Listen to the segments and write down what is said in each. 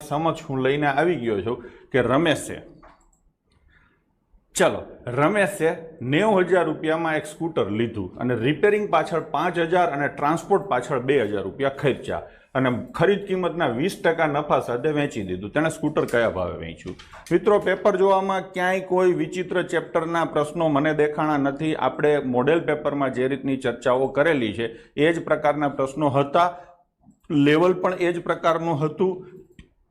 સમજ હું લઈને આવી ગયો છું કે રમેશે 90,000 રૂપિયામાં એક સ્કૂટર લીધું અને રિપેરિંગ પાછળ 5,000 અને ટ્રાન્સપોર્ટ પાછળ 2,000 રૂપિયા ખર્ચ્યા અને ખરીદ કિંમતના 20% નફા સાથે વેચી દીધું. તેણે સ્કૂટર કયા ભાવે વેચ્યું? મિત્રો, પેપર જોવામાં ક્યાંય કોઈ વિચિત્ર ચેપ્ટરના પ્રશ્નો મને દેખાણા નથી. આપણે મોડેલ પેપરમાં જે રીતની ચર્ચાઓ કરેલી છે એ જ પ્રકારના પ્રશ્નો હતા. લેવલ પણ એ જ પ્રકારનું હતું.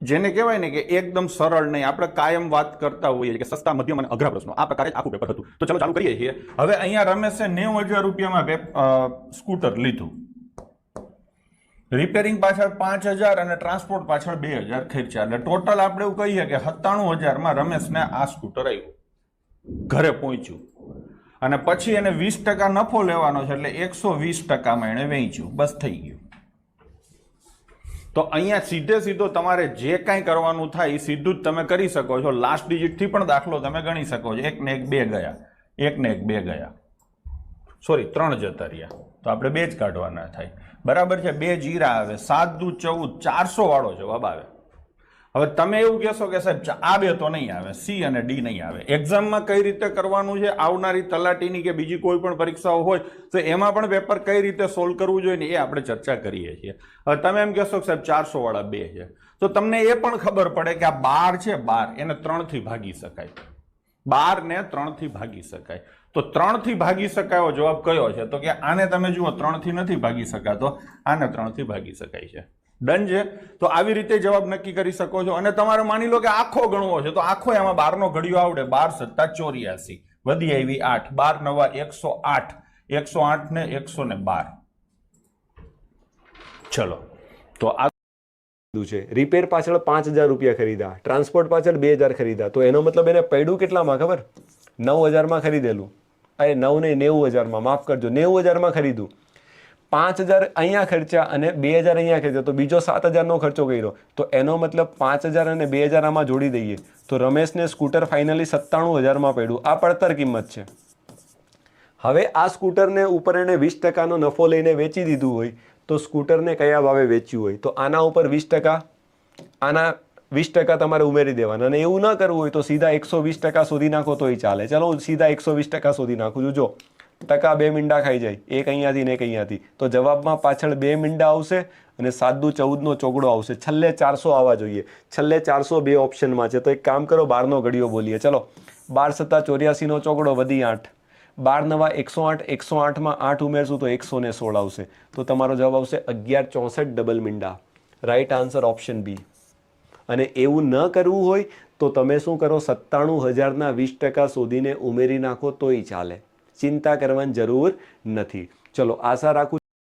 જેને કહેવાય ને કે એકદમ સરળ નહીં. આપણે કાયમ વાત કરતા હોઈએ કે સસ્તા, મધ્યમ અને અઘરા પ્રશ્નો. આ પ્રકારે આખું પેપર હતું. તો ચલો ચાલુ કરીએ છીએ. હવે અહીંયા રમેશે 90,000 રૂપિયામાં સ્કૂટર લીધું, રિપેરિંગ પાછળ 5,000 અને ટ્રાન્સપોર્ટ પાછળ 2,000 ખર્ચ્યા. એટલે ટોટલ આપણે એવું કહીએ કે 97,000માં રમેશને આ સ્કૂટર આવ્યું, ઘરે પહોંચ્યું અને પછી એને 20% નફો લેવાનો છે એટલે 120%માં એને વેચ્યું. બસ થઈ ગયું. તો અહીંયા સીધો તમારે જે કાંઈ કરવાનું થાય એ સીધું જ તમે કરી શકો છો. લાસ્ટ ડિજિટથી પણ દાખલો તમે ગણી શકો છો. 1 ને 1 2 ગયા, 1 ને 1 2 ગયા, સોરી 3 જતા રહ્યા, તો આપણે 2 જ કાઢવાના થાય. બરાબર છે? 2 જીરા આવે, 7 દુ 14, 400 વાળો જવાબ આવે. હવે તમે એવું કહેશો કે સાહેબ આ 2 તો નહીં આવે, સી અને ડી નહીં આવે. એક્ઝામમાં કઈ રીતે કરવાનું છે, આવનારી તલાટીની કે બીજી કોઈ પણ પરીક્ષાઓ હોય તો એમાં પણ પેપર કઈ રીતે સોલ્વ કરવું જોઈએ ને એ આપણે ચર્ચા કરીએ છીએ. હવે તમે એમ કહેશો કે સાહેબ 400 વાળા 2 છે, તો તમને એ પણ ખબર પડે કે આ 12 છે, 12 એને 3 થી ભાગી શકાય. 12 ને 3 થી ભાગી શકાય. તો 3 થી ભાગી શકાયો જવાબ કયો છે? તો કે આને તમે જુઓ 3 થી નથી ભાગી શકાતો, આને 3 થી ભાગી શકાય છે. ડન છે? તો આવી રીતે જવાબ નક્કી કરી શકો છો. અને તમારે માની લો કે આખો ગણવો છે તો આખો એમાં 12 નો ઘડિયો આવડે. 12 + 7 = 84, વધી આવી 8, 12 * 9 = 108, 108 ને 112. ચલો, તો આ છે રિપેર પાછળ 5,000 રૂપિયા ખરીદા, ટ્રાન્સપોર્ટ પાછળ 2,000 ખરીદા. તો એનો મતલબ એને પડ્યું કેટલામાં ખબર? 9,000માં ખરીદેલું. અરે 9 નહીં, 90,000માં, માફ કરજો, 90,000માં ખરીદું. 5,000 અહીંયા ખર્ચ્યા અને 2,000 અહીંયા ખર્ચ્યા, તો બીજો 7,000નો ખર્ચો કર્યો. તો એનો મતલબ 5,000 અને 2,000 આમાં જોડી દઈએ તો રમેશને સ્કૂટર ફાઇનલી 97,000માં પડ્યું. આ પડતર કિંમત છે. હવે આ સ્કૂટરને ઉપર એને 20%નો નફો લઈને વેચી દીધું હોય તો સ્કૂટરને કયા ભાવે વેચ્યું હોય? તો આના ઉપર 20%, આના 20% તમારે ઉમેરી દેવાના. અને એવું ન કરવું હોય તો સીધા 120% શોધી નાખો તોય ચાલે. ચલો હું સીધા 120% શોધી નાખું છું. જો ટકા 2 મીંડા ખાઈ જાય, એક અહીંયાથી ને એક અહીંયાથી, તો જવાબમાં પાછળ 2 મીંડા આવશે અને 7 દુ 14નો ચોગડો આવશે. છેલ્લે 400 આવવા જોઈએ. છેલ્લે 400 2 ઓપ્શનમાં છે. તો એક કામ કરો, 12નો ઘડિયો બોલીએ. ચલો, 12 + 7 = 84નો ચોગડો, વધી 8, 12 * 9 = 108, 108માં 8 ઉમેરશું તો 116 આવશે. તો તમારો જવાબ આવશે 1164 ડબલ મીંડા. Right answer option B. અને એવું ન કરવું હોય તો તમે શું કરો? 97,000ના 20% શોધીને ઉમેરી નાખો તોય ચાલે. ચિંતા કરવાની જરૂર નથી. ચલો, આશા રાખું